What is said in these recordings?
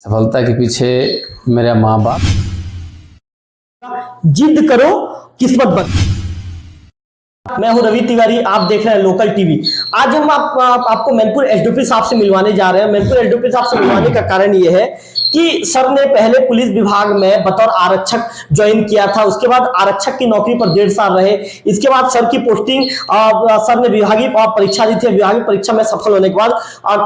सफलता के पीछे मेरा माँ बाप। जिद करो किस्मत बन। मैं हूं रवि तिवारी, आप देख रहे हैं लोकल टीवी। आज हम आपको मैनपुर एसडीओपी साहब से मिलवाने जा रहे हैं। मैनपुर एसडीओपी साहब से मिलवाने का कारण यह है कि सर ने पहले पुलिस विभाग में बतौर आरक्षक ज्वाइन किया था, उसके बाद आरक्षक की नौकरी पर 1.5 साल रहे। इसके बाद सर की पोस्टिंग सर ने विभागीय परीक्षा दी थी। विभागीय परीक्षा में सफल होने के बाद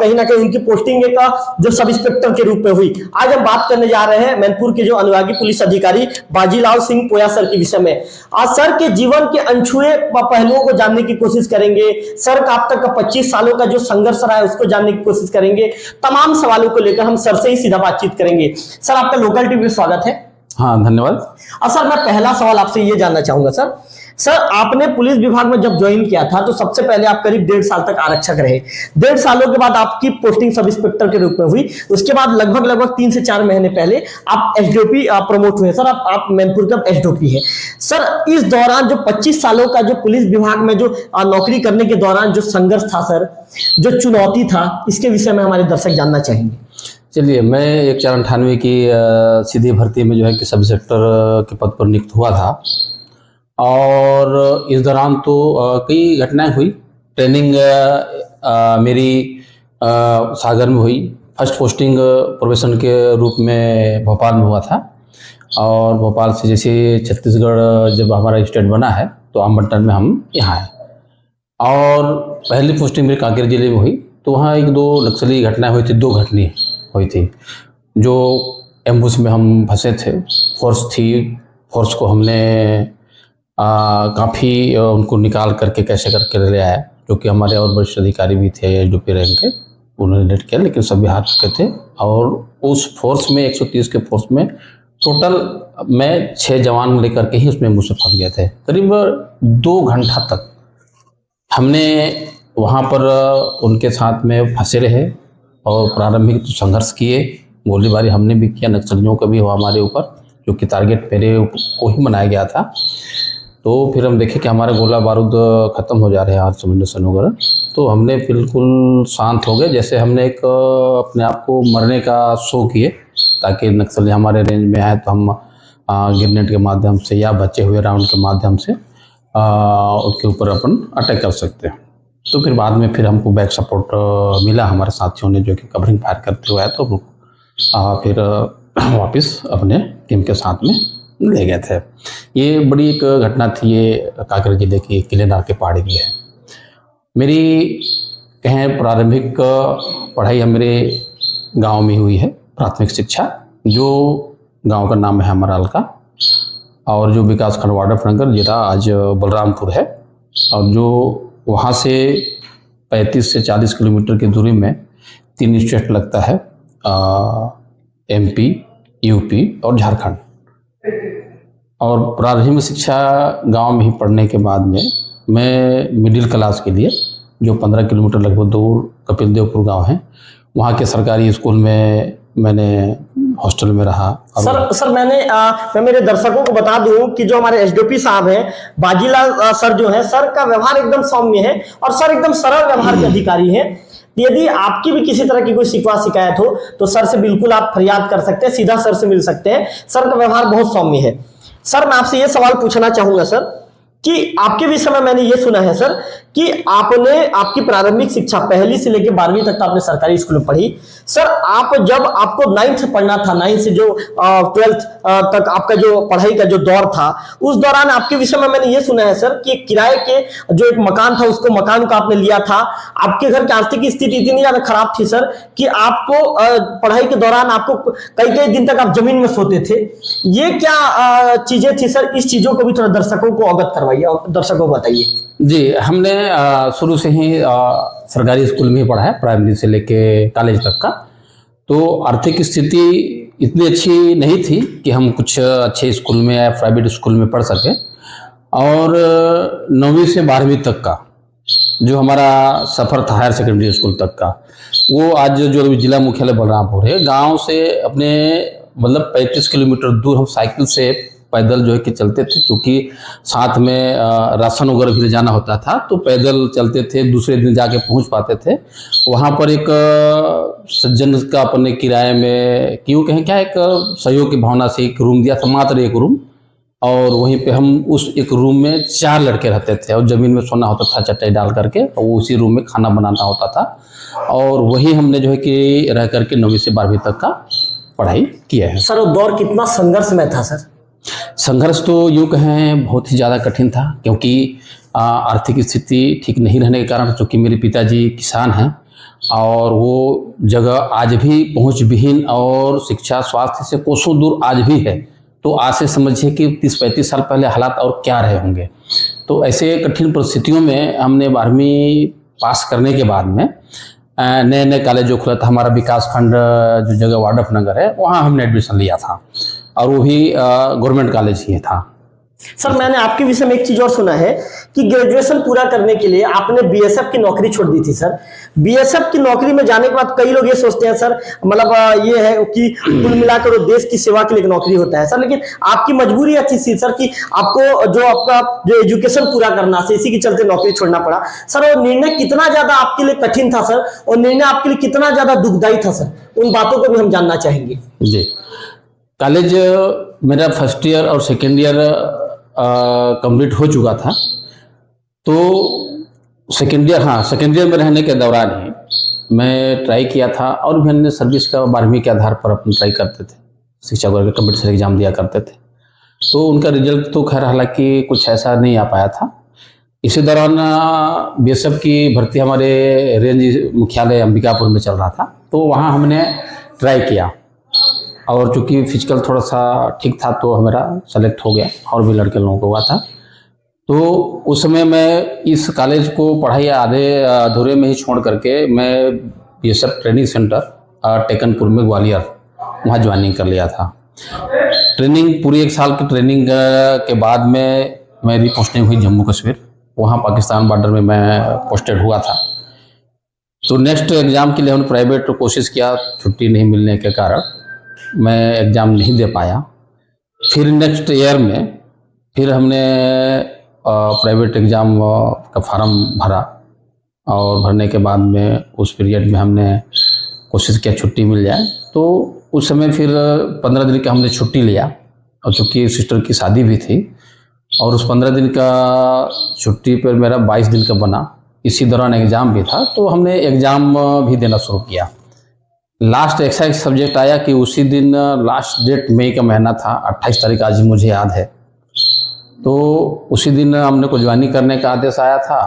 कहीं ना कहीं उनकी पोस्टिंग एक जो सब इंस्पेक्टर के रूप में हुई। आज हम बात करने जा रहे हैं मैनपुर के जो अनुरागी पुलिस अधिकारी बाजीलाल सिंह पोया सर के विषय में। आज सर के जीवन के अनछुए पहलुओं को जानने की कोशिश करेंगे। सर का अब तक का 25 सालों का जो संघर्ष रहा है उसको जानने की कोशिश करेंगे। तमाम सवालों को लेकर हम सर से ही सीधा बातचीत करेंगे। सर, आपका लोकल टीवी में स्वागत है। हाँ, धन्यवाद। और सर, मैं पहला सवाल आपसे ये जानना चाहूंगा सर, आपने पुलिस विभाग में जब ज्वाइन किया था तो सबसे पहले आप करीब 1.5 साल तक आरक्षक रहे। 1.5 सालों के बाद आपकी पोस्टिंग सब इंस्पेक्टर के रूप में हुई। उसके बाद लगभग 3 से 4 महीने पहले आप एसडीओपी प्रमोट हुए। सर, आप मैनपुर का एसडीओपी है। सर, इस दौरान जो 25 सालों का जो पुलिस विभाग में जो नौकरी करने के दौरान जो संघर्ष था सर, जो चुनौती था, इसके विषय में हमारे दर्शक जानना चाहेंगे। चलिए, मैं 1/4/98 की सीधी भर्ती में जो है कि सब इंस्पेक्टर के पद पर नियुक्त हुआ था और इस दौरान तो कई घटनाएं हुई। ट्रेनिंग मेरी सागर में हुई। फर्स्ट पोस्टिंग प्रोबेशन के रूप में भोपाल में हुआ था और भोपाल से जैसे छत्तीसगढ़ जब हमारा स्टेट बना है तो आमबंटन में हम यहाँ आए और पहली पोस्टिंग मेरी कांकेर जिले में हुई। तो वहाँ 1-2 नक्सली घटनाएं हुई थी। 2 घटनाएं हुई थी जो एम्बुश में हम फंसे थे। फोर्स थी, फोर्स को हमने काफ़ी उनको निकाल करके कैसे करके ले आया, जो कि हमारे और वरिष्ठ अधिकारी भी थे एसडीओपी रैंक के, उन्होंने लेट किया, लेकिन सभी हार चुके थे। और उस फोर्स में 130 के फोर्स में टोटल मैं 6 जवान लेकर के ही उसमें एम्बुश में फंस गए थे। करीब 2 घंटा तक हमने वहाँ पर उनके साथ में फंसे रहे और प्रारंभिक संघर्ष किए। गोलीबारी हमने भी किया, नक्सलियों का भी हुआ हमारे ऊपर, जो कि टारगेट मेरे को ही बनाया गया था। तो फिर हम देखे कि हमारे गोला बारूद ख़त्म हो जा रहे हैं, आर्म्स एम्युनिशन वगैरह। तो हमने बिल्कुल शांत हो गए, जैसे हमने एक अपने आप को मरने का शो किए, ताकि नक्सली हमारे रेंज में आए तो हम ग्रेनेड के माध्यम से या बचे हुए राउंड के माध्यम से उसके ऊपर अपन अटैक कर सकते हैं। तो फिर बाद में फिर हमको बैक सपोर्ट मिला हमारे साथियों ने, जो कि कवरिंग फायर करते हुए आए, तो फिर वापस अपने टीम के साथ में ले गए थे। ये बड़ी एक घटना थी। ये कांकेर जिले की किलेनार के पहाड़ी की है। मेरी कहें प्रारंभिक पढ़ाई मेरे गांव में हुई है, प्राथमिक शिक्षा, जो गांव का नाम है अमराल का, और जो विकास खंड वाड्रफनगर जिला आज बलरामपुर है, और जो वहाँ से 35 से 40 किलोमीटर की दूरी में 3 स्टेट लगता है, एमपी, यूपी और झारखंड। और प्रारंभिक शिक्षा गांव में ही पढ़ने के बाद में मैं मिडिल क्लास के लिए, जो 15 किलोमीटर लगभग दूर कपिल देवपुर गाँव है, वहाँ के सरकारी स्कूल में मैंने हॉस्टल में रहा। सर मैं मेरे दर्शकों को बता दूं कि जो हमारे एसडीओपी साहब हैं बाजीलाल सर, जो है सर का व्यवहार एकदम सौम्य है और सर एकदम सरल व्यवहार के अधिकारी हैं। यदि आपकी भी किसी तरह की कोई शिकवा शिकायत हो तो सर से बिल्कुल आप फरियाद कर सकते हैं, सीधा सर से मिल सकते हैं। सर का व्यवहार बहुत सौम्य है। सर, मैं आपसे ये सवाल पूछना चाहूंगा सर कि आपके विषय में मैंने ये सुना है सर कि आपने आपकी प्रारंभिक शिक्षा 1ली से लेकर 12वीं तक तो आपने सरकारी स्कूल में पढ़ी। सर, आप जब आपको 9th से पढ़ना था, 9 से जो 12th तक आपका जो पढ़ाई का जो दौर था, उस दौरान आपके विषय में मैंने ये सुना है सर कि किराए के जो एक मकान था, उसको मकान को आपने लिया था। आपके घर की आर्थिक स्थिति इतनी ज्यादा खराब थी सर कि आपको पढ़ाई के दौरान आपको कई दिन तक आप जमीन में सोते थे। ये क्या चीजें थी सर? इस चीजों को भी थोड़ा दर्शकों को अवगत करवाइए और दर्शकों को बताइए। जी, हमने शुरू से ही सरकारी स्कूल में ही पढ़ा है, प्राइमरी से लेके कॉलेज तक का। तो आर्थिक स्थिति इतनी अच्छी नहीं थी कि हम कुछ अच्छे स्कूल में या प्राइवेट स्कूल में पढ़ सकें। और 9वीं से 12वीं तक का जो हमारा सफ़र था हायर सेकेंडरी स्कूल तक का, वो आज जो जिला मुख्यालय बलरामपुर है, गांव से अपने मतलब 35 किलोमीटर दूर हम साइकिल से पैदल जो है कि चलते थे, क्योंकि साथ में राशन वगैरह भी ले जाना होता था, तो पैदल चलते थे, दूसरे दिन जाके पहुंच पाते थे। वहाँ पर एक सज्जन का अपने किराए में क्यों कहें क्या, एक सहयोग की भावना से एक रूम दिया था, मात्र एक रूम, और वहीं पे हम उस एक रूम में 4 लड़के रहते थे, और ज़मीन में सोना होता था चटाई डाल करके, और वो उसी रूम में खाना बनाना होता था, और वही हमने जो है कि रह करके 9वीं से 12वीं तक का पढ़ाई किया है। सर वो दौर कितना संघर्षमय था सर? संघर्ष तो यूँ कहें बहुत ही ज़्यादा कठिन था, क्योंकि आर्थिक स्थिति ठीक नहीं रहने के कारण, चूँकि मेरे पिताजी किसान हैं और वो जगह आज भी पहुँच विहीन और शिक्षा स्वास्थ्य से कोसों दूर आज भी है, तो आज से समझिए कि 30-35 साल पहले हालात और क्या रहे होंगे। तो ऐसे कठिन परिस्थितियों में हमने 12वीं पास करने के बाद में नए नए कॉलेज जो खुला था, हमारा विकास खंड जो जगह वार्डफ नगर है, वहाँ हमने एडमिशन लिया था, और वो भी गवर्नमेंट कॉलेज ही था। सर मैंने आपके विषय में एक चीज और सुना है कि ग्रेजुएशन पूरा करने के लिए आपने बीएसएफ की नौकरी छोड़ दी थी। सर बीएसएफ की नौकरी में जाने के बाद कई लोग ये सोचते हैं सर, मतलब ये है कि कुल मिलाकर वो देश की सेवा के लिए नौकरी होता है सर, लेकिन आपकी मजबूरी अच्छी थी सर कि आपको जो आपका जो एजुकेशन पूरा करना था, इसी के चलते नौकरी छोड़ना पड़ा। सर वो निर्णय कितना ज्यादा आपके लिए कठिन था सर, और निर्णय आपके लिए कितना ज्यादा दुखदायी था सर, उन बातों को भी हम जानना चाहेंगे। जी, कॉलेज मेरा फर्स्ट ईयर और सेकेंड ईयर कंप्लीट हो चुका था, तो सेकेंड ईयर में रहने के दौरान ही मैं ट्राई किया था, और भी अन्य सर्विस का 12वीं के आधार पर अपन ट्राई करते थे, शिक्षा वर्ग के कंप्यूटर एग्जाम दिया करते थे, तो उनका रिजल्ट तो खैर हालांकि कुछ ऐसा नहीं आ पाया था। इसी दौरान बीएसएफ की भर्ती हमारे रेंज मुख्यालय अंबिकापुर में चल रहा था, तो वहाँ हमने ट्राई किया, और चूँकि फिजिकल थोड़ा सा ठीक था तो हमारा सेलेक्ट हो गया, और भी लड़के लोगों को हुआ था। तो उस समय मैं इस कॉलेज को पढ़ाई आधे अधूरे में ही छोड़ करके मैं बीएसएफ ट्रेनिंग सेंटर टेकनपुर में ग्वालियर, वहाँ ज्वाइनिंग कर लिया था। ट्रेनिंग पूरी 1 साल की ट्रेनिंग के बाद में मेरी पोस्टिंग हुई जम्मू कश्मीर, वहाँ पाकिस्तान बॉर्डर में मैं पोस्टेड हुआ था। तो नेक्स्ट एग्ज़ाम के लिए हमने प्राइवेट कोशिश किया, छुट्टी नहीं मिलने के कारण मैं एग्ज़ाम नहीं दे पाया। फिर नेक्स्ट ईयर में फिर हमने प्राइवेट एग्ज़ाम का फार्म भरा, और भरने के बाद में उस पीरियड में हमने कोशिश किया छुट्टी मिल जाए, तो उस समय फिर 15 दिन का हमने छुट्टी लिया, और चूँकि सिस्टर की शादी भी थी, और उस 15 दिन का छुट्टी पर मेरा 22 दिन का बना। इसी दौरान एग्ज़ाम भी था, तो हमने एग्ज़ाम भी देना शुरू किया। लास्ट ऐसा एक सब्जेक्ट आया कि उसी दिन लास्ट डेट मई का महीना था, 28 तारीख आज मुझे याद है, तो उसी दिन हमने को ज्वाइनिंग करने का आदेश आया था,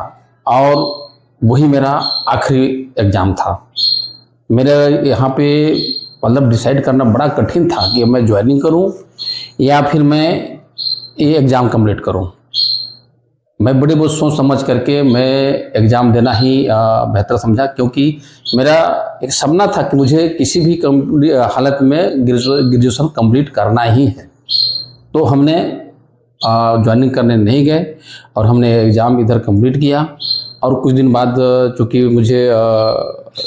और वही मेरा आखिरी एग्ज़ाम था। मेरा यहाँ पे मतलब डिसाइड करना बड़ा कठिन था कि मैं ज्वाइनिंग करूँ या फिर मैं ये एग्ज़ाम कंप्लीट करूँ। मैं बड़े बहुत सोच समझ करके मैं एग्ज़ाम देना ही बेहतर समझा, क्योंकि मेरा एक सपना था कि मुझे किसी भी हालत में ग्रेजुएशन कंप्लीट करना ही है। तो हमने ज्वाइनिंग करने नहीं गए, और हमने एग्ज़ाम इधर कंप्लीट किया, और कुछ दिन बाद चूँकि मुझे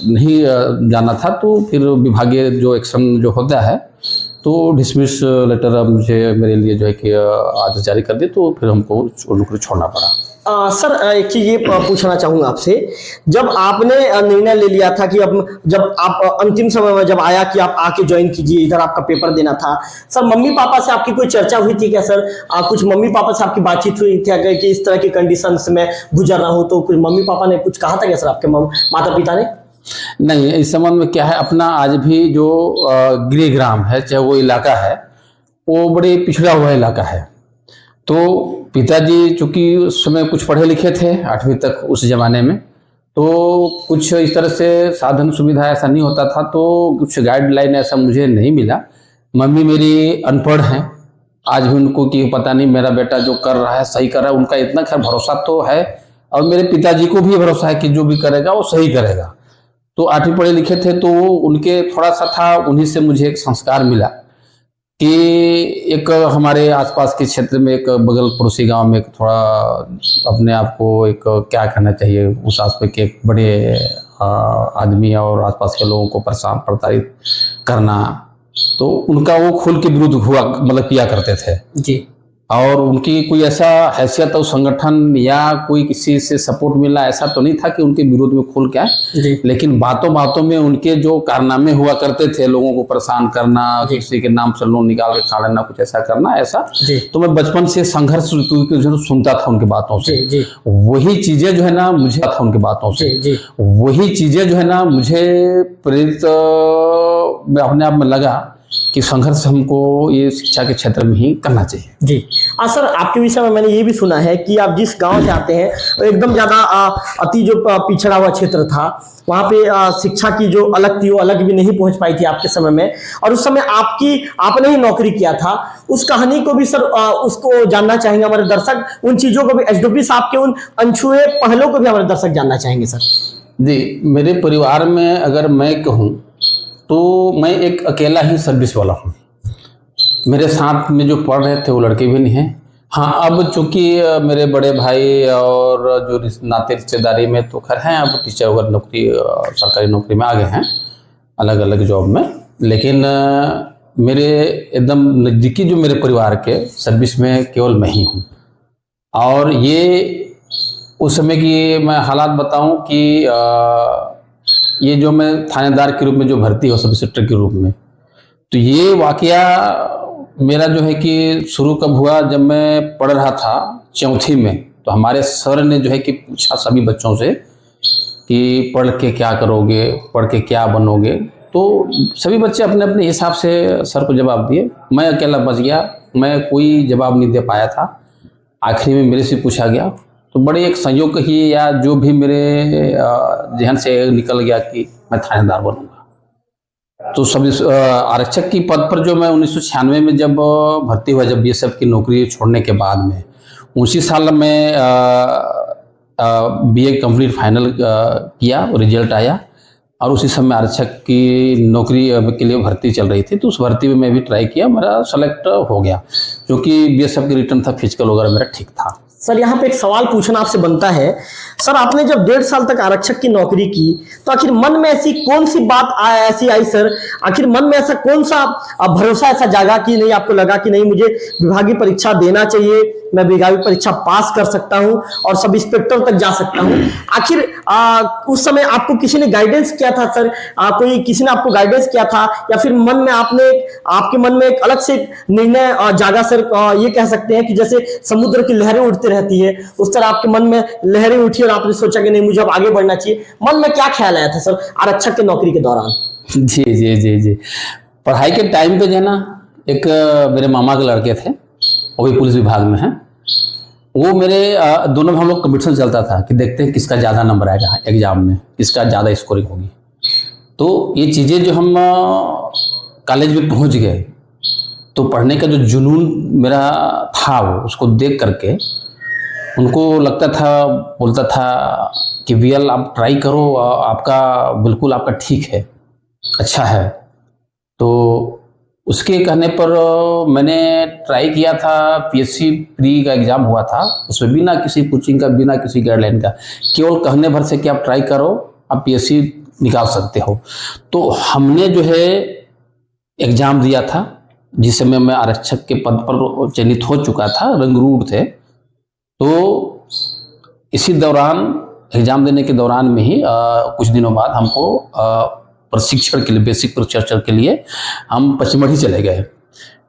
नहीं जाना था, तो फिर विभागीय जो एक्शन जो होता है, तो डिसमिस लेटर मुझे मेरे लिए जो है कि आदेश जारी कर दिए, तो फिर हमको नौकरी छोड़ना पड़ा। सर एक चीज ये पूछना चाहूंगा आपसे, जब आपने निर्णय ले लिया था कि अब जब आप अंतिम समय में जब आया कि आप आके ज्वाइन कीजिए, इधर आपका पेपर देना था, सर मम्मी पापा से आपकी कोई चर्चा हुई थी क्या सर? कुछ मम्मी पापा से आपकी बातचीत हुई थी कि इस तरह की कंडीशंस में गुजर रहा हूँ, तो कुछ मम्मी पापा ने कुछ कहा था क्या सर, आपके माता पिता ने? नहीं, इस संबंध में क्या है, अपना आज भी जो गृहग्राम है, चाहे वो इलाका है, वो बड़े पिछड़ा हुआ इलाका है। तो पिताजी चूँकि उस समय कुछ पढ़े लिखे थे 8वीं तक उस ज़माने में, तो कुछ इस तरह से साधन सुविधा ऐसा नहीं होता था, तो कुछ गाइडलाइन ऐसा मुझे नहीं मिला। मम्मी मेरी अनपढ़ हैं, आज भी उनको कि पता नहीं मेरा बेटा जो कर रहा है सही कर रहा है, उनका इतना खैर भरोसा तो है, और मेरे पिताजी को भी भरोसा है कि जो भी करेगा वो सही करेगा। तो 8वीं पढ़े लिखे थे, तो उनके थोड़ा सा था, उन्हीं से मुझे एक संस्कार मिला कि एक हमारे आसपास के क्षेत्र में एक बगल पड़ोसी गांव में एक थोड़ा अपने आप को एक क्या कहना चाहिए, उस आसपास के एक बड़े आदमी और आसपास के लोगों को परेशान प्रताड़ित करना, तो उनका वो खुल के विरोध हुआ, मतलब किया करते थे जी और उनकी कोई ऐसा हैसियत और संगठन या कोई किसी से सपोर्ट मिला ऐसा तो नहीं था कि उनके विरोध में खुल के आए, जी लेकिन बातों बातों में उनके जो कारनामे हुआ करते थे, लोगों को परेशान करना, किसी के नाम से लोन निकाल के खा लेना, कुछ ऐसा करना, ऐसा जी तो मैं बचपन से संघर्ष सुनता था उनकी बातों से। जी वही चीजें जो है ना मुझे था उनकी बातों से, जी वही चीजें जो है ना मुझे प्रेरित अपने आप में लगा कि संघर्ष हमको ये शिक्षा के क्षेत्र में ही करना चाहिए। जी सर, आपके विषय में मैंने ये भी सुना है कि आप जिस गांव से आते हैं वो एकदम ज्यादा अति जो पिछड़ा हुआ क्षेत्र था, वहाँ पे शिक्षा की जो अलग थी वो अलग भी नहीं पहुंच पाई थी आपके समय में, और उस समय आपने ही नौकरी किया था। उस कहानी को भी सर उसको जानना चाहेंगे हमारे दर्शक, उन चीजों को भी, एसडीओपी साहब के उन अनछुए पहलों को भी हमारे दर्शक जानना चाहेंगे सर। जी, मेरे परिवार में अगर मैं कहूँ तो मैं एक अकेला ही सर्विस वाला हूँ। मेरे साथ में जो पढ़ रहे थे वो लड़के भी नहीं हैं। हाँ, अब चूंकि मेरे बड़े भाई और जो नाते रिश्तेदारी में तो खैर हैं, अब टीचर वगैरह नौकरी, सरकारी नौकरी में आ गए हैं, अलग अलग जॉब में, लेकिन मेरे एकदम नज़दीकी जो मेरे परिवार के सर्विस में केवल मैं ही हूँ। और ये उस समय की मैं हालात बताऊं कि ये जो मैं थानेदार के रूप में जो भर्ती हो, सब इंस्पेक्टर के रूप में, तो ये वाकया मेरा जो है कि शुरू कब हुआ, जब मैं पढ़ रहा था चौथी में, तो हमारे सर ने जो है कि पूछा सभी बच्चों से कि पढ़ के क्या करोगे, पढ़ के क्या बनोगे। तो सभी बच्चे अपने अपने हिसाब से सर को जवाब दिए, मैं अकेला बच गया, मैं कोई जवाब नहीं दे पाया था। आखिरी में मेरे से पूछा गया, तो बड़े एक संयोग ही या जो भी मेरे जहन से निकल गया कि मैं थानेदार बनूंगा। तो सब आरक्षक की पद पर जो मैं 1996 में जब भर्ती हुआ, जब बीएसएफ की नौकरी छोड़ने के बाद में, उसी साल में बीए कंप्लीट फाइनल किया, रिजल्ट आया और उसी समय आरक्षक की नौकरी के लिए भर्ती चल रही थी। तो उस भर्ती में मैं भी ट्राई किया, मेरा सेलेक्ट हो गया, क्योंकि बीएसएफ की रिटर्न था, फिजिकल वगैरह मेरा ठीक था। सर, यहाँ पे एक सवाल पूछना आपसे बनता है। सर, आपने जब 1.5 साल तक आरक्षक की नौकरी की, तो आखिर मन में ऐसी कौन सी बात ऐसी आई सर, आखिर मन में ऐसा कौन सा भरोसा ऐसा जागा कि नहीं, आपको लगा कि नहीं मुझे विभागीय परीक्षा देना चाहिए, मैं विभागीय परीक्षा पास कर सकता हूं और सब इंस्पेक्टर तक जा सकता हूं? आखिर उस समय आपको किसी ने गाइडेंस किया था सर? कोई किसी ने आपको गाइडेंस किया था, या फिर मन में आपके मन में एक अलग से निर्णय जागा सर? ये कह सकते हैं कि जैसे समुद्र की लहरें उठती रहती है, उस तरह आपके मन में लहरें उठी और आपने सोचा कि नहीं मुझे अब आगे बढ़ना चाहिए। मन में क्या ख्याल आया था सर आरक्षक की नौकरी के दौरान? जी जी जी जी, पढ़ाई के टाइम पे जो है ना, एक मेरे मामा के लड़के थे, वो भी पुलिस विभाग में हैं। वो मेरे दोनों में हम लोग कंपटीशन चलता था कि देखते हैं किसका ज़्यादा नंबर आएगा एग्जाम में, किसका ज़्यादा स्कोरिंग होगी। तो ये चीज़ें जो हम कॉलेज में पहुंच गए, तो पढ़ने का जो जुनून मेरा था वो उसको देख करके उनको लगता था, बोलता था कि वीएल आप ट्राई करो, आपका बिल्कुल आपका ठीक है, अच्छा है। तो उसके कहने पर मैंने ट्राई किया था। पीएससी प्री का एग्ज़ाम हुआ था, उसमें बिना किसी कोचिंग का, बिना किसी गाइडलाइन का, केवल कहने भर से कि आप ट्राई करो, आप पीएससी निकाल सकते हो। तो हमने जो है एग्ज़ाम दिया था, जिस समय मैं आरक्षक के पद पर चयनित हो चुका था, रंगरूट थे। तो इसी दौरान एग्ज़ाम देने के दौरान में ही कुछ दिनों बाद हमको प्रशिक्षण के लिए, बेसिक प्रशिक्षण के लिए हम पचमढ़ी चले गए।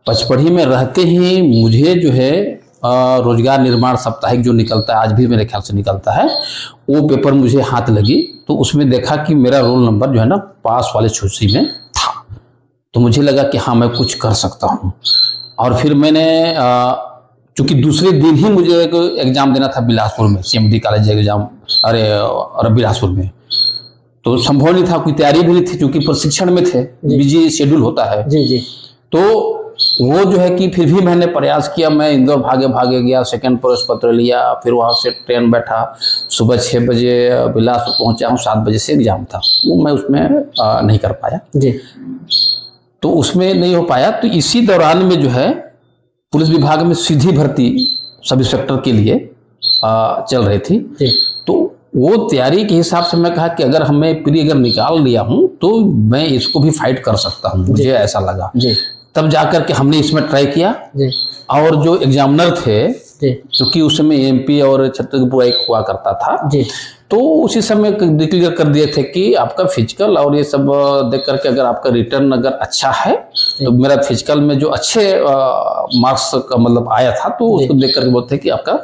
पचमढ़ी में रहते ही मुझे जो है रोजगार निर्माण साप्ताहिक जो निकलता है, आज भी मेरे ख्याल से निकलता है, वो पेपर मुझे हाथ लगी। तो उसमें देखा कि मेरा रोल नंबर जो है ना पास वाले सूची में था। तो मुझे लगा कि हाँ मैं कुछ कर सकता हूँ। और फिर मैंने चूँकि दूसरे दिन ही मुझे एक एग्ज़ाम देना था बिलासपुर में, सीएमडी कॉलेज एग्ज़ाम, अरे बिलासपुर में, तो संभव नहीं था, कोई तैयारी भी नहीं थी, क्योंकि प्रशिक्षण में थे, बिजी शेड्यूल होता है। जी जी। तो वो जो है कि फिर भी मैंने प्रयास किया, मैं इंदौर भागे गया, सेकंड प्रवेश पत्र लिया, फिर वहाँ से ट्रेन बैठा, सुबह 6 बजे बिलासपुर पहुँचा हूँ, 7 बजे से एग्जाम था, वो मैं उसमें नहीं कर पाया जी। तो उसमें नहीं हो पाया। तो इसी दौरान में जो है पुलिस विभाग में सीधी भर्ती सब इंस्पेक्टर के लिए चल रही थी। जी। तो वो तैयारी के हिसाब से मैं कहा कि अगर हमें प्री अगर निकाल लिया हूँ तो मैं इसको भी फाइट कर सकता हूँ, मुझे ऐसा लगा जी तब जाकर के हमने इसमें ट्राई किया। जी और जो एग्जामिनर थे, जी क्योंकि उस समय एमपी और छत्तीसगढ़ एक हुआ करता था, जी तो उसी समय डिक्लेयर कर दिए थे कि आपका फिजिकल और ये सब देख करके अगर आपका रिटर्न अगर अच्छा है तो मेरा फिजिकल में जो अच्छे मार्क्स का मतलब आया था तो उसको देख करके बोलते हैं कि आपका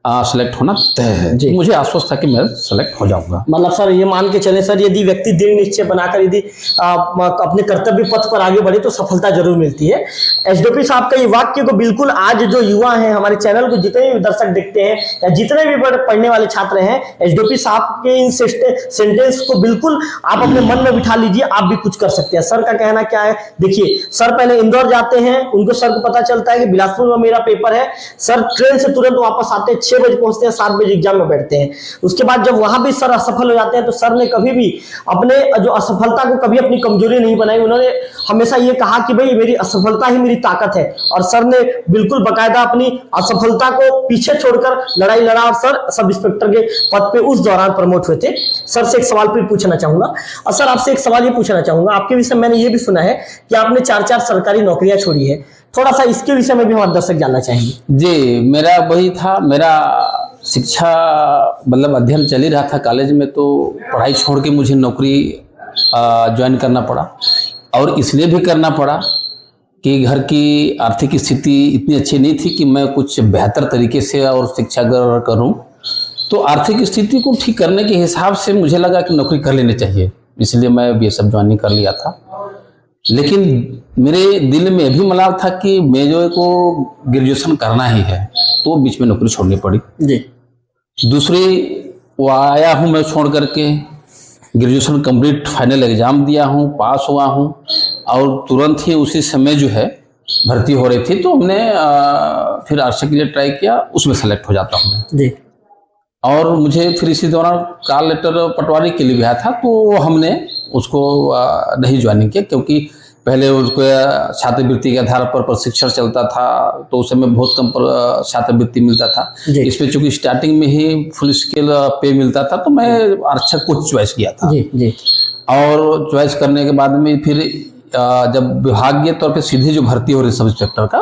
सेलेक्ट होना तय है। तो मुझे आश्वस्त था कि मैं सेलेक्ट हो जाऊंगा। मतलब सर ये मान के चले सर, यदि व्यक्ति दृढ़ निश्चय बनाकर यदि अपने कर्तव्य पथ पर आगे बढ़े तो सफलता जरूर मिलती है। एसडीओपी साहब का ये वाक्य को बिल्कुल आज जो युवा हैं, हमारे चैनल को जितने भी दर्शक देखते हैं या जितने भी पढ़ने वाले छात्र हैं, एसडीओपी साहब के इन सेंटेंस को बिल्कुल आप अपने मन में बिठा लीजिए, आप भी कुछ कर सकते हैं। सर का कहना क्या है, देखिए सर पहले इंदौर जाते हैं, उनको सर को पता चलता है कि बिलासपुर में मेरा पेपर है। सर ट्रेन से तुरंत वापस आते हैं, 6 बजे पहुंचते हैं, 7 बजे एग्जाम में बैठते हैं। उसके बाद जब वहां भी सर असफल हो जाते हैं तो सर ने कभी भी अपने जो असफलता को कभी अपनी कमजोरी नहीं बनाई। उन्होंने हमेशा ये कहा कि भाई मेरी असफलता ही मेरी ताकत है, और सर ने बिल्कुल बकायदा अपनी असफलता को पीछे छोड़कर लड़ाई लड़ा और सर सब इंस्पेक्टर के पद पे उस दौरान प्रमोट हुए थे। सर से एक सवाल फिर पूछना चाहूंगा, और सर आपसे एक सवाल ये पूछना चाहूंगा, आपके विषय मैंने ये भी सुना है कि आपने 4 सरकारी नौकरियां छोड़ी है, थोड़ा सा इसके विषय में भी हमारे दर्शक जानना चाहेंगे। जी, मेरा वही था, मेरा शिक्षा मतलब अध्ययन चल ही रहा था कॉलेज में, तो पढ़ाई छोड़ के मुझे नौकरी ज्वाइन करना पड़ा। और इसलिए भी करना पड़ा कि घर की आर्थिक स्थिति इतनी अच्छी नहीं थी कि मैं कुछ बेहतर तरीके से और शिक्षा ग्रहण करूं। तो आर्थिक स्थिति को ठीक करने के हिसाब से मुझे लगा कि नौकरी कर लेनी चाहिए, इसलिए मैं ये सब ज्वाइनिंग कर लिया था। लेकिन मेरे दिल में भी मलाल था कि मेरे को ग्रेजुएशन करना ही है, तो बीच में नौकरी छोड़नी पड़ी। जी। दूसरी वो आया हूँ मैं छोड़ करके, ग्रेजुएशन कंप्लीट फाइनल एग्जाम दिया हूँ, पास हुआ हूँ, और तुरंत ही उसी समय जो है भर्ती हो रही थी, तो हमने फिर आरक्षक के लिए ट्राई किया, उसमें सेलेक्ट हो जाता हूँ मैं। जी। और मुझे फिर इसी दौरान कॉल लेटर पटवारी के लिए भी आया था, तो हमने उसको नहीं ज्वाइनिंग किया, क्योंकि पहले उसको छात्रवृत्ति के आधार पर प्रशिक्षण चलता था, तो उस समय बहुत कम छात्रवृत्ति मिलता था। इस पे चूंकि स्टार्टिंग में ही फुल स्केल पे मिलता था, तो मैं आरक्षक को चॉइस किया था। जी। और चॉइस करने के बाद में फिर जब विभागीय तौर पे सीधे जो भर्ती हो रही सब इंस्पेक्टर का,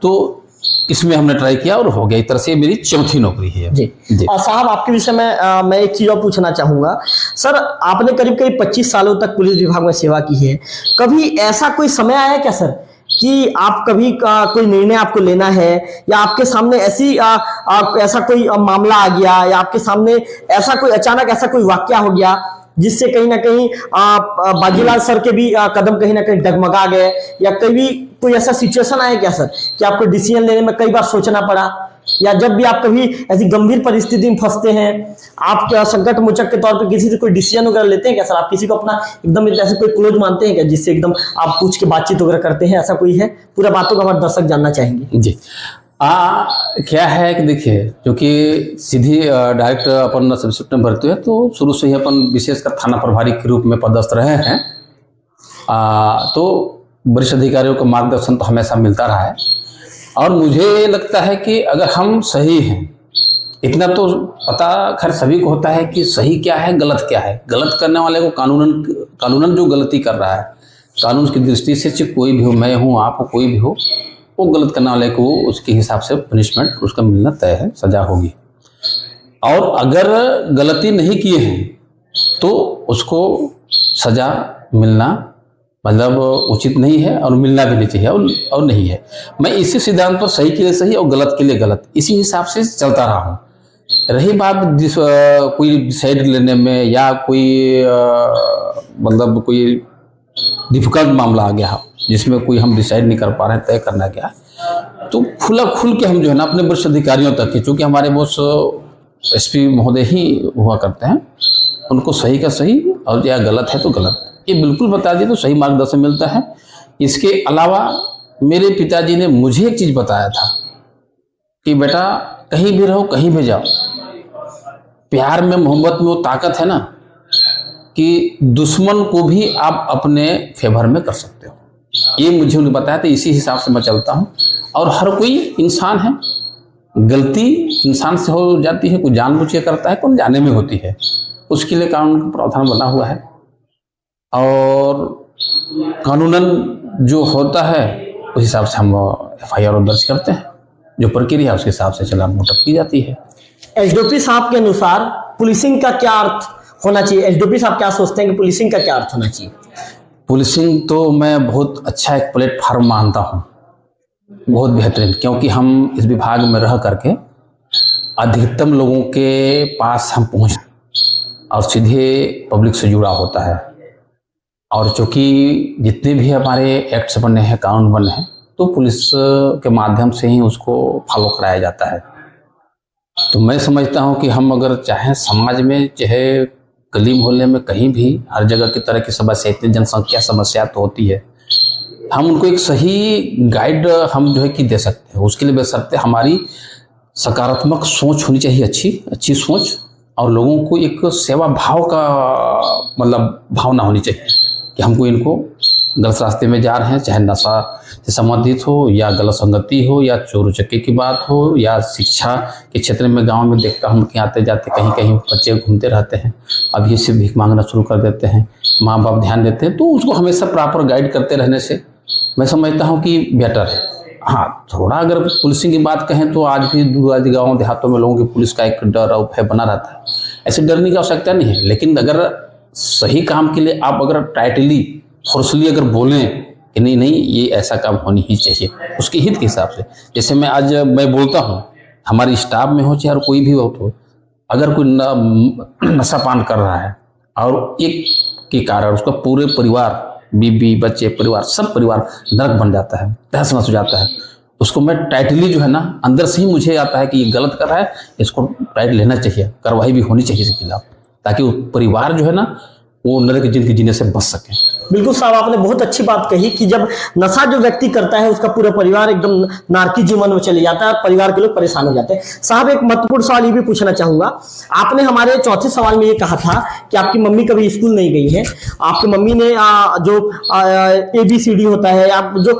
तो इसमें हमने ट्राई किया और हो गया। इस तरह से मेरी चौथी नौकरी है। जी। साहब आपके विषय में मैं एक चीज और पूछना चाहूंगा। सर आपने करीब 25 सालों तक पुलिस विभाग में सेवा की है, कभी ऐसा कोई समय आया क्या सर कि आप कभी कोई निर्णय आपको लेना है, या आपके सामने ऐसा कोई मामला आ गया, या आपके सामने ऐसा कोई अचानक ऐसा कोई वाकया हो गया जिससे कहीं ना कहीं बाजीलाल सर के भी कदम कहीं ना कहीं डगमगा गए, या कभी कोई ऐसा सिचुएशन आया क्या सर कि आपको डिसीजन लेने में कई बार सोचना पड़ा, या जब भी आप कभी ऐसी गंभीर परिस्थिति में फंसते हैं, आप क्या संकट मोचक के तौर पे किसी से कोई डिसीजन वगैरह लेते हैं क्या सर? आप किसी को अपना एकदम ऐसे कोई क्लोज मानते हैं क्या, जिससे एकदम आप पूछ के बातचीत वगैरह करते हैं, ऐसा कोई है? पूरा बातों को हमारे दर्शक जानना चाहेंगे। जी। क्या है कि देखिए, क्योंकि सीधी डायरेक्ट अपन सब इंस्पेक्टर भर्ती है, तो शुरू से ही अपन विशेषकर थाना प्रभारी के रूप में पदस्थ रहे हैं, तो वरिष्ठ अधिकारियों का मार्गदर्शन तो हमेशा मिलता रहा है। और मुझे लगता है कि अगर हम सही हैं, इतना तो पता खैर सभी को होता है कि सही क्या है गलत क्या है। गलत करने वाले को कानूनन जो गलती कर रहा है, कानून की दृष्टि से चाहे कोई भी हो, मैं हूँ, आप हो, कोई भी हो, वो गलत करने वाले को उसके हिसाब से पनिशमेंट उसका मिलना तय है, सजा होगी। और अगर गलती नहीं किए हैं तो उसको सजा मिलना मतलब उचित नहीं है, और मिलना भी नहीं चाहिए, और नहीं है। मैं इसी सिद्धांत पर सही के लिए सही और गलत के लिए गलत, इसी हिसाब से चलता रहा हूँ। रही बात कोई डिसाइड लेने में, या कोई मतलब कोई डिफिकल्ट मामला आ गया जिसमें कोई हम डिसाइड नहीं कर पा रहे हैं, तय करना क्या, तो खुल के हम जो है ना अपने वरिष्ठ अधिकारियों तक की, चूँकि हमारे बॉस एसपी महोदय ही हुआ करते हैं, उनको सही का सही और या गलत है तो गलत ये बिल्कुल बता दिए, तो सही मार्गदर्शन मिलता है। इसके अलावा मेरे पिताजी ने मुझे एक चीज़ बताया था कि बेटा कहीं भी रहो, कहीं भी जाओ, प्यार में मोहब्बत में वो ताकत है ना कि दुश्मन को भी आप अपने फेवर में कर सकते हो। ये मुझे उन्हें बताया, तो इसी हिसाब से मैं चलता हूँ। और हर कोई इंसान है, गलती इंसान से हो जाती है, कोई जानबूझ के करता है, कोई जाने में होती है, उसके लिए कानून का प्रावधान बना हुआ है। और कानूनन जो होता है उस हिसाब से हम FIR दर्ज करते हैं, जो प्रक्रिया है उसके हिसाब से चालान मोटअप की जाती है। एसडीओपी साहब के अनुसार पुलिसिंग का क्या अर्थ होना चाहिए? एसडीओपी साहब क्या सोचते हैं कि पुलिसिंग का क्या अर्थ होना चाहिए? पुलिसिंग तो मैं बहुत अच्छा एक प्लेटफार्म मानता हूँ, बहुत बेहतरीन, क्योंकि हम इस विभाग में रह करके अधिकतम लोगों के पास हम पहुँच और सीधे पब्लिक से जुड़ा होता है। और चूँकि जितने भी हमारे एक्ट्स बने हैं, कानून बने हैं, तो पुलिस के माध्यम से ही उसको फॉलो कराया जाता है। तो मैं समझता हूँ कि हम अगर चाहें समाज में, चाहे गली मोहल्ले में, कहीं भी हर जगह की तरह की समस्या, इतनी जनसंख्या समस्या तो होती है, हम उनको एक सही गाइड हम जो है कि दे सकते हैं। उसके लिए बशर्ते हमारी सकारात्मक सोच होनी चाहिए, अच्छी सोच, और लोगों को एक सेवा भाव का मतलब भावना होनी चाहिए कि हमको इनको गलत रास्ते में जा रहे हैं, चाहे नशा से संबंधित हो, या गलत संगति हो, या चोर चक्के की बात हो, या शिक्षा के क्षेत्र में गांव में देखता हूँ कि आते जाते कहीं कहीं बच्चे घूमते रहते हैं, अब ये सिर्फ भीख मांगना शुरू कर देते हैं, माँ बाप ध्यान देते हैं, तो उसको हमेशा प्रॉपर गाइड करते रहने से मैं समझता हूँ कि बेटर है। हाँ, थोड़ा अगर पुलिसिंग की बात कहें तो आज भी दूर गाँव देहातों में लोगों की पुलिस का एक डर और भय बना रहता है। ऐसे डरने की आवश्यकता नहीं है, लेकिन अगर सही काम के लिए आप अगर टाइटली फोर्सली अगर बोलें कि नहीं नहीं ये ऐसा काम होनी ही चाहिए, उसके हित के हिसाब से, जैसे मैं बोलता हूँ, हमारी स्टाफ में हो चाहे और कोई भी हो, तो अगर कोई नशा पान कर रहा है और एक के कारण उसका पूरे परिवार, बीबी बच्चे, परिवार, सब परिवार नरक बन जाता है, तहस नहस हो जाता है, उसको मैं टाइटली जो है ना, अंदर से ही मुझे आता है कि ये गलत कर रहा है, इसको टाइट लेना चाहिए, कार्रवाई भी होनी चाहिए इसके खिलाफ, ताकि वो परिवार जो है ना वो नरक की जिंदगी जीने से बच सके। बिल्कुल साहब, आपने बहुत अच्छी बात कही कि जब नशा जो व्यक्ति करता है उसका पूरा परिवार एकदम नारकी जीवन में चले जाता है और परिवार के लोग परेशान हो जाते हैं। साहब, एक महत्वपूर्ण सवाल ये भी पूछना चाहूंगा। आपने हमारे चौथे सवाल में ये कहा था कि आपकी मम्मी कभी स्कूल नहीं गई है, आपकी मम्मी ने जो ABCD होता है या जो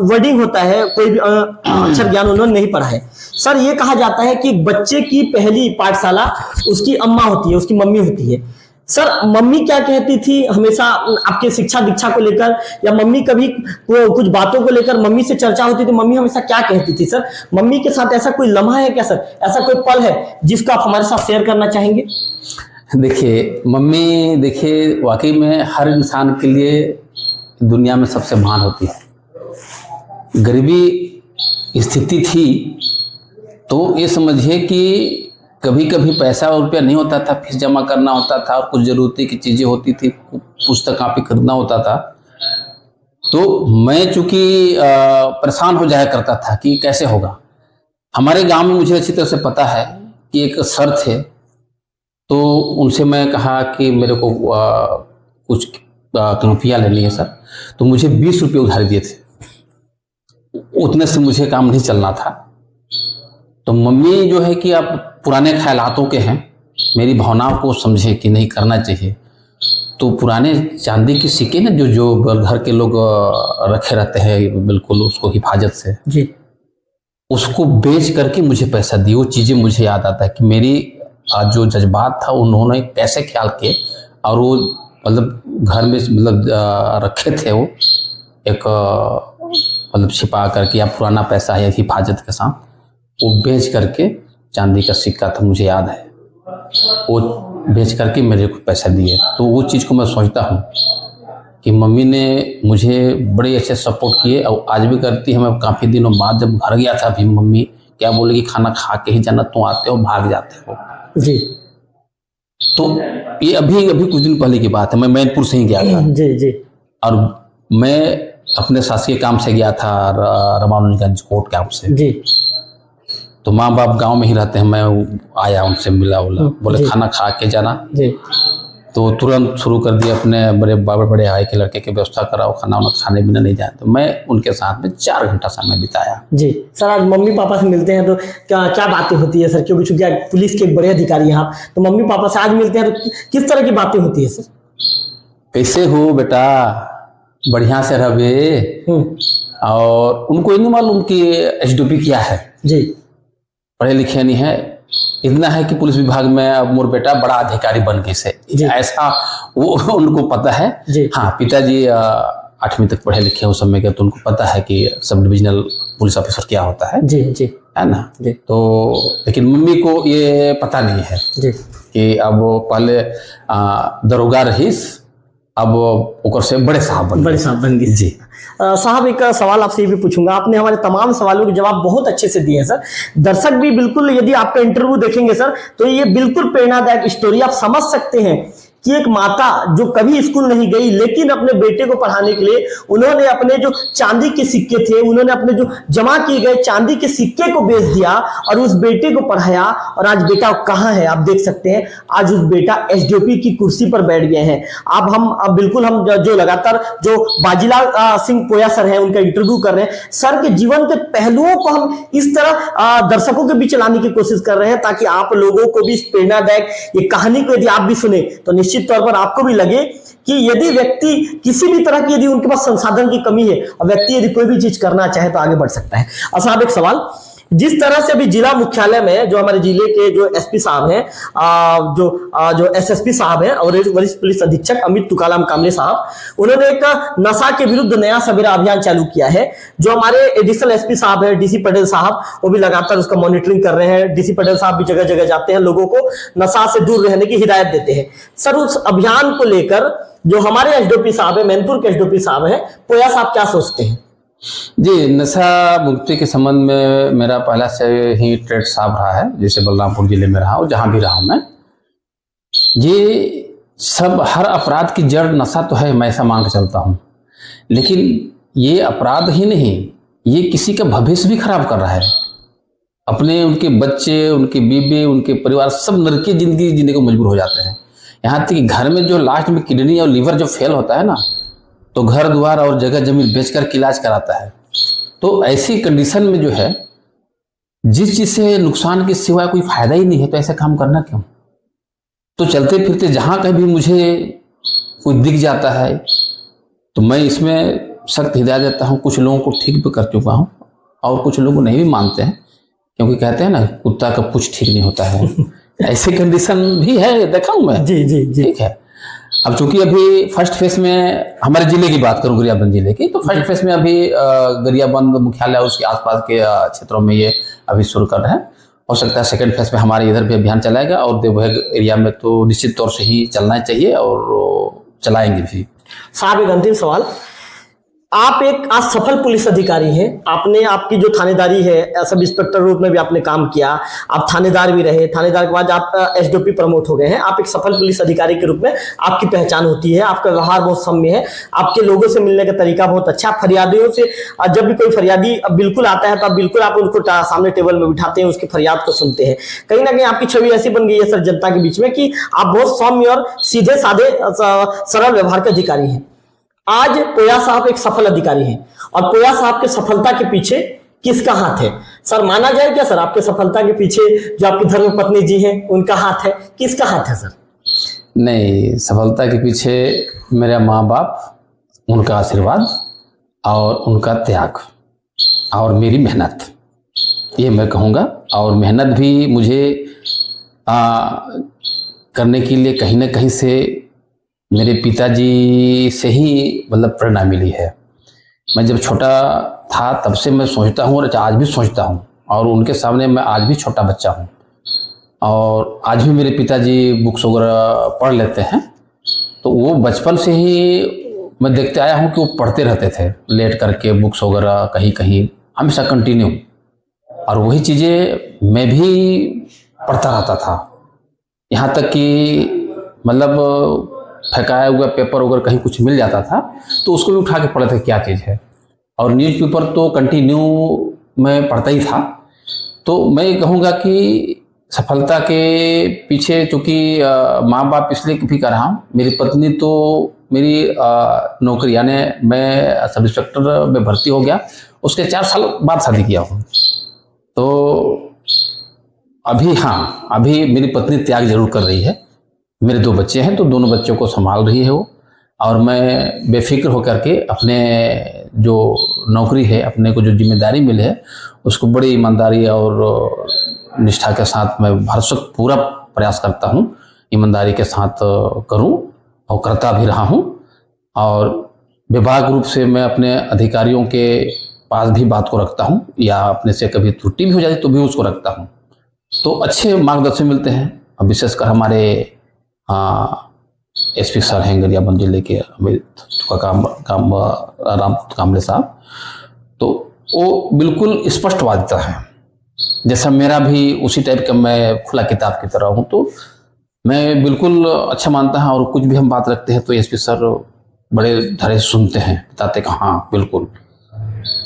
वर्डिंग होता है, कोई भी अक्षर ज्ञान उन्होंने नहीं पढ़ा है। सर, ये कहा जाता है कि बच्चे की पहली पाठशाला उसकी अम्मा होती है, उसकी मम्मी होती है। सर, मम्मी क्या कहती थी हमेशा आपके शिक्षा दीक्षा को लेकर, या मम्मी कभी कुछ बातों को लेकर मम्मी से चर्चा होती थी, मम्मी हमेशा क्या कहती थी? सर, मम्मी के साथ ऐसा कोई लम्हा है क्या सर, ऐसा कोई पल है जिसको आप हमारे साथ शेयर करना चाहेंगे? देखिए मम्मी, देखिए वाकई में हर इंसान के लिए दुनिया में सबसे महान होती है। गरीबी स्थिति थी तो ये समझिए कि कभी कभी पैसा और रुपया नहीं होता था, फीस जमा करना होता था और कुछ जरूरती की चीज़ें होती थी, पुस्तक कापी खरीदना होता था, तो मैं चूंकि परेशान हो जाया करता था कि कैसे होगा। हमारे गांव में मुझे अच्छी तरह से पता है कि एक सर थे, तो उनसे मैं कहा कि मेरे को कुछ कापियाँ लेनी है सर, तो मुझे 20 रुपये उधार दिए थे, उतने से मुझे काम नहीं चलना था। तो मम्मी जो है कि आप पुराने ख्यालातों के हैं, मेरी भावनाओं को समझे कि नहीं करना चाहिए, तो पुराने चांदी के सिक्के ना जो घर के लोग रखे रहते हैं बिल्कुल उसको हिफाजत से जी, उसको बेच करके मुझे पैसा दिए। वो चीज़ें मुझे याद आता है कि मेरी जो जज्बात था उन्होंने कैसे ख्याल किए, और वो मतलब घर में मतलब रखे थे, वो एक मतलब छिपा करके या पुराना पैसा है हिफाजत के साथ, वो बेच करके चांदी का सिक्का था, मुझे याद है, वो बेच करके मेरे को पैसा दिए। तो वो चीज़ को मैं सोचता हूँ कि मम्मी ने मुझे बड़े अच्छे सपोर्ट किए और आज भी करती है। मैं काफ़ी दिनों बाद जब घर गया था, अभी मम्मी क्या बोलेगी, खाना खा के ही जाना, तुम आते हो भाग जाते हो जी। तो ये अभी कुछ दिन पहले की बात है, मैं मैनपुर से ही गया था जी जी, और मैं अपने शासकीय काम से गया था रामानुजगंज कोर्ट कैंप से जी। तो माँ बाप गांव में ही रहते हैं, मैं आया उनसे मिला बोले खाना खा के जाना जी। तो तुरंत शुरू कर दिया अपने बड़े भाई के लड़के की व्यवस्था कराओ, खाना वाना खाने बिना नहीं जाए। तो मैं उनके साथ में 4 घंटा समय बिताया जी। सर, आज मम्मी पापा से मिलते हैं तो क्या बातें होती है सर, क्योंकि चूंकि पुलिस के बड़े अधिकारी हैं आप, तो मम्मी पापा से आज मिलते हैं तो किस तरह की बातें होती है सर? कैसे हो बेटा, बढ़िया से रहे, और उनको ये नहीं मालूम कि एसडीओपी क्या है जी। पढ़े लिखे नहीं है, इतना है कि पुलिस विभाग में अब मोर बेटा बड़ा अधिकारी बन गए से, ऐसा वो उनको पता है। हाँ, पिताजी 8वीं तक पढ़े लिखे उस समय के, तो उनको पता है कि सब डिविजनल पुलिस ऑफिसर क्या होता है। है ना। तो लेकिन मम्मी को ये पता नहीं है कि अब वो पहले दरोगा रहीस, अब ओकर से बड़े साहब बन गए। जी साहब, एक सवाल आपसे ये भी पूछूंगा, आपने हमारे तमाम सवालों के जवाब बहुत अच्छे से दिए हैं सर। दर्शक भी बिल्कुल, यदि आपका इंटरव्यू देखेंगे सर, तो ये बिल्कुल प्रेरणादायक स्टोरी, आप समझ सकते हैं कि एक माता जो कभी स्कूल नहीं गई, लेकिन अपने बेटे को पढ़ाने के लिए उन्होंने अपने जो चांदी के सिक्के थे, उन्होंने अपने जो जमा किए गए चांदी के सिक्के को बेच दिया और उस बेटे को पढ़ाया। और आज बेटा कहाँ है आप देख सकते हैं, आज उस बेटा एसडीओपी की कुर्सी पर बैठ गए हैं। अब बिल्कुल हम जो लगातार जो बाजीलाल सिंह पोया सर हैं उनका इंटरव्यू कर रहे हैं, सर के जीवन के पहलुओं को हम इस तरह दर्शकों के बीच लाने की कोशिश कर रहे हैं, ताकि आप लोगों को भी इस प्रेरणादायक ये कहानी को यदि आप भी सुने तो निश्चित तौर पर आपको भी लगे कि यदि व्यक्ति किसी भी तरह की, यदि उनके पास संसाधन की कमी है और व्यक्ति यदि कोई भी चीज करना चाहे तो आगे बढ़ सकता है। और साहब, एक सवाल, जिस तरह से अभी जिला मुख्यालय में जो हमारे जिले के जो एसपी साहब हैं, जो एसएसपी साहब हैं और वरिष्ठ पुलिस अधीक्षक अमित तुकाराम कामले साहब, उन्होंने एक नशा के विरुद्ध नया सवेरा अभियान चालू किया है। जो हमारे एडिशनल एसपी साहब हैं डीसी पटेल साहब, वो भी लगातार उसका मॉनिटरिंग कर रहे हैं। डीसी पटेल साहब भी जगह जगह जाते हैं, लोगों को नशा से दूर रहने की हिदायत देते हैं। सर, उस अभियान को लेकर जो हमारे एसडीओपी साहब है, मैनपुर के एसडीओपी साहब है, पोया साहब क्या सोचते हैं? जी, नशा मुक्ति के संबंध में मेरा पहला से ही ट्रेड साहब रहा है, जैसे बलरामपुर जिले में रहा और जहां भी रहा हूं मैं। ये सब हर अपराध की जड़ नशा तो है, मैं ऐसा मान के चलता हूं, लेकिन ये अपराध ही नहीं, ये किसी का भविष्य भी खराब कर रहा है। अपने, उनके बच्चे, उनकी बीवी, उनके परिवार सब नरकी जिंदगी जीने को मजबूर हो जाते हैं। यहाँ तक कि घर में जो लास्ट में किडनी और लीवर जो फेल होता है ना, तो घर द्वार और जगह जमीन बेचकर इलाज कराता है। तो ऐसी कंडीशन में जो है, जिस चीज से नुकसान के सिवा कोई फायदा ही नहीं है, तो ऐसा काम करना क्यों? तो चलते फिरते जहां कहीं भी मुझे कोई दिख जाता है तो मैं इसमें सख्त हिदायत देता हूं। कुछ लोगों को ठीक भी कर चुका हूं और कुछ लोग नहीं भी मानते हैं, क्योंकि कहते हैं ना, कुत्ता का कुछ ठीक नहीं होता है। ऐसी कंडीशन भी है, देखा हूं मैं। जी, ठीक है। अब चूंकि अभी फर्स्ट फेज में हमारे जिले की बात करूं, गरियाबंद जिले की, तो फर्स्ट फेज में अभी गरियाबंद मुख्यालय उसके आसपास के क्षेत्रों में ये अभी शुरू कर रहे हैं। हो सकता है सेकंड फेज में हमारे इधर भी अभियान चलाएगा और देवबंद एरिया में तो निश्चित तौर से ही चलना चाहिए और चलाएंगे भी। साहब, एक अंतिम सवाल, आप एक आज सफल पुलिस अधिकारी हैं, आपने आपकी जो थानेदारी है, सब इंस्पेक्टर रूप में भी आपने काम किया, आप थानेदार भी रहे, थानेदार के बाद आप एसडीओपी प्रमोट हो गए हैं, आप एक सफल पुलिस अधिकारी के रूप में आपकी पहचान होती है, आपका व्यवहार बहुत सौम्य है, आपके लोगों से मिलने का तरीका बहुत अच्छा, फरियादियों से जब भी कोई फरियादी बिल्कुल आता है तो बिल्कुल आप उनको सामने टेबल में बिठाते हैं, उसकी फरियाद को सुनते हैं। कहीं ना कहीं आपकी छवि ऐसी बन गई है सर जनता के बीच में कि आप बहुत सौम्य और सीधे साधे सरल व्यवहार के अधिकारी हैं। आज पोया साहब एक सफल अधिकारी हैं और पोया साहब के सफलता के पीछे किसका हाथ है? सर, माना जाए क्या सर, आपके सफलता के पीछे जो आपकी धर्मपत्नी जी हैं उनका हाथ है, किसका हाथ है सर? नहीं, सफलता के पीछे मेरे माँ बाप, उनका आशीर्वाद और उनका त्याग और मेरी मेहनत, ये मैं कहूँगा। और मेहनत भी मुझे करने के लिए कहीं ना कहीं से मेरे पिताजी से ही मतलब प्रेरणा मिली है। मैं जब छोटा था तब से मैं सोचता हूँ और आज भी सोचता हूँ, और उनके सामने मैं आज भी छोटा बच्चा हूँ। और आज भी मेरे पिताजी बुक्स वगैरह पढ़ लेते हैं, तो वो बचपन से ही मैं देखते आया हूँ कि वो पढ़ते रहते थे, लेट करके बुक्स वगैरह कहीं कहीं हमेशा कंटिन्यू, और वही चीज़ें मैं भी पढ़ता रहता था। यहाँ तक कि मतलब फेंकाया हुआ पेपर वगैरह कहीं कुछ मिल जाता था तो उसको भी उठा के पढ़ते थे क्या चीज़ है, और न्यूज़पेपर तो कंटिन्यू मैं पढ़ता ही था। तो मैं कहूँगा कि सफलता के पीछे चूँकि माँ बाप इसलिए भी कर रहा हूँ, मेरी पत्नी तो मेरी नौकरी, यानी मैं सब इंस्पेक्टर में भर्ती हो गया, उसके 4 साल बाद शादी किया हूँ। तो अभी हाँ, अभी मेरी पत्नी त्याग जरूर कर रही है। मेरे 2 बच्चे हैं तो दोनों बच्चों को संभाल रही है वो, और मैं बेफिक्र होकर के अपने जो नौकरी है, अपने को जो जिम्मेदारी मिली है, उसको बड़ी ईमानदारी और निष्ठा के साथ मैं भरसक पूरा प्रयास करता हूँ, ईमानदारी के साथ करूँ और करता भी रहा हूँ। और विभाग रूप से मैं अपने अधिकारियों के पास भी बात को रखता हूँ, या अपने से कभी त्रुटि भी हो जाती तो भी उसको रखता हूँ, तो अच्छे मार्गदर्शन मिलते हैं। अब विशेषकर हमारे एसपी सर हैं गरियाबंद जिले के राम कामले साहब, तो वो बिल्कुल स्पष्टवादिता है। जैसा मेरा भी उसी टाइप का, मैं खुला किताब की तरह हूँ, तो मैं बिल्कुल अच्छा मानता हूँ। और कुछ भी हम बात रखते हैं तो एसपी सर बड़े धैर्य से सुनते हैं, बताते कि हाँ बिल्कुल।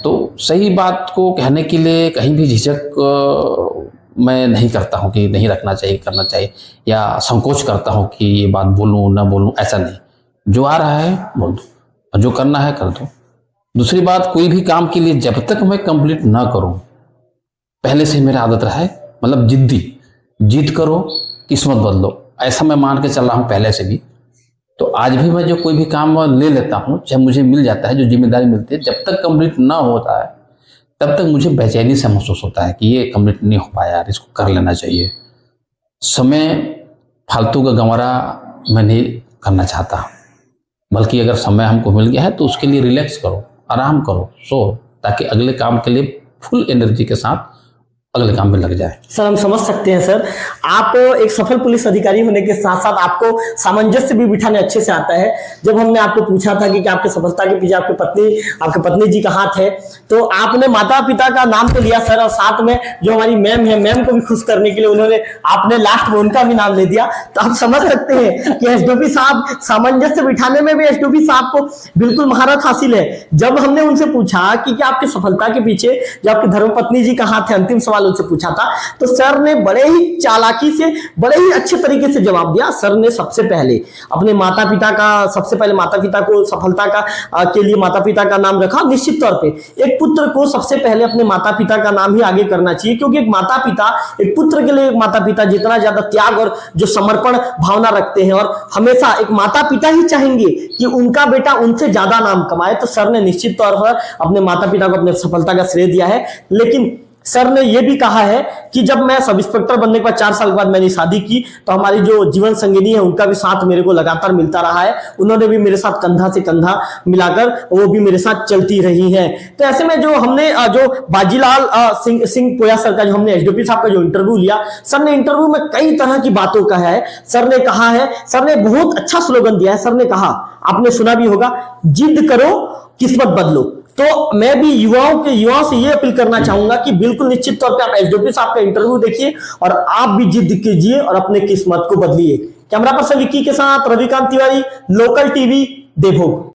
तो सही बात को कहने के लिए कहीं भी झिझक मैं नहीं करता हूँ कि नहीं रखना चाहिए, करना चाहिए, या संकोच करता हूँ कि ये बात बोलूँ ना बोलूँ, ऐसा नहीं। जो आ रहा है बोल दो, और जो करना है कर दो। दूसरी बात, कोई भी काम के लिए जब तक मैं कंप्लीट ना करूँ, पहले से मेरा आदत रहा है, मतलब जिद करो किस्मत बदलो, ऐसा मैं मान के चल रहा हूँ पहले से भी। तो आज भी मैं जो कोई भी काम ले लेता हूँ, चाहे मुझे मिल जाता है, जो जिम्मेदारी मिलती है, जब तक कंप्लीट ना होता है तब तक मुझे बेचैनी से महसूस होता है कि ये कंप्लीट नहीं हो पाया यार, इसको कर लेना चाहिए। समय फालतू का गंवारा मैं नहीं करना चाहता, बल्कि अगर समय हमको मिल गया है तो उसके लिए रिलैक्स करो, आराम करो, सो, ताकि अगले काम के लिए फुल एनर्जी के साथ अगले काम में लग जाए। सर हम समझ सकते हैं सर, आप एक सफल पुलिस अधिकारी होने के साथ साथ आपको सामंजस्य भी बिठाने अच्छे से आता है। जब हमने आपको पूछा था कि आपकी सफलता के पीछे आपके पत्नी जी का हाथ है, तो आपने माता पिता का नाम तो लिया सर, और साथ में जो हमारी मैम है, मैम को भी खुश करने के लिए आपने लास्ट में उनका भी नाम ले दिया। तो आप समझ सकते हैं कि एसडीओपी साहब, सामंजस्य बिठाने में भी एसडीओपी साहब को बिल्कुल महारत हासिल है। जब हमने उनसे पूछा कि क्या आपकी सफलता के पीछे जो आपकी धर्मपत्नी जी का हाथ है, अंतिम सवाल उनसे पूछा था, तो सर ने बड़े ही चालाकी से, बड़े ही अच्छे तरीके से जवाब दिया। सर ने सबसे पहले अपने माता पिता को सफलता के लिए माता पिता का नाम रखा। निश्चित तौर पे एक पुत्र को सबसे पहले अपने माता पिता का नाम ही आगे करना चाहिए, क्योंकि एक पुत्र के लिए एक माता पिता जितना ज्यादा त्याग और जो समर्पण भावना रखते हैं, और हमेशा एक माता पिता ही चाहेंगे कि उनका बेटा उनसे ज्यादा नाम कमाए, तो सर ने निश्चित तौर पर अपने माता पिता को अपने सफलता का श्रेय दिया है। लेकिन सर ने यह भी कहा है कि जब मैं सब इंस्पेक्टर बनने के बाद 4 साल के बाद मैंने शादी की, तो हमारी जो जीवन संगिनी है उनका भी साथ मेरे को लगातार मिलता रहा है। उन्होंने भी मेरे साथ कंधा से कंधा मिलाकर वो भी मेरे साथ चलती रही हैं। तो ऐसे में जो हमने जो बाजीलाल सिंह पोया सर का, जो हमने एसडीओपी साहब का जो इंटरव्यू लिया, सर ने इंटरव्यू में कई तरह की बातों का है। सर ने कहा है, सर ने बहुत अच्छा स्लोगन दिया है। सर ने कहा, आपने सुना भी होगा, जिद करो किस्मत बदलो। तो मैं भी युवाओं से ये अपील करना चाहूंगा कि बिल्कुल निश्चित तौर पे आप एसडीओपी साहब का इंटरव्यू देखिए और आप भी जिद कीजिए और अपने किस्मत को बदलिए। कैमरा पर्सन विक्की के साथ रविकांत तिवारी, लोकल टीवी, देवभोग।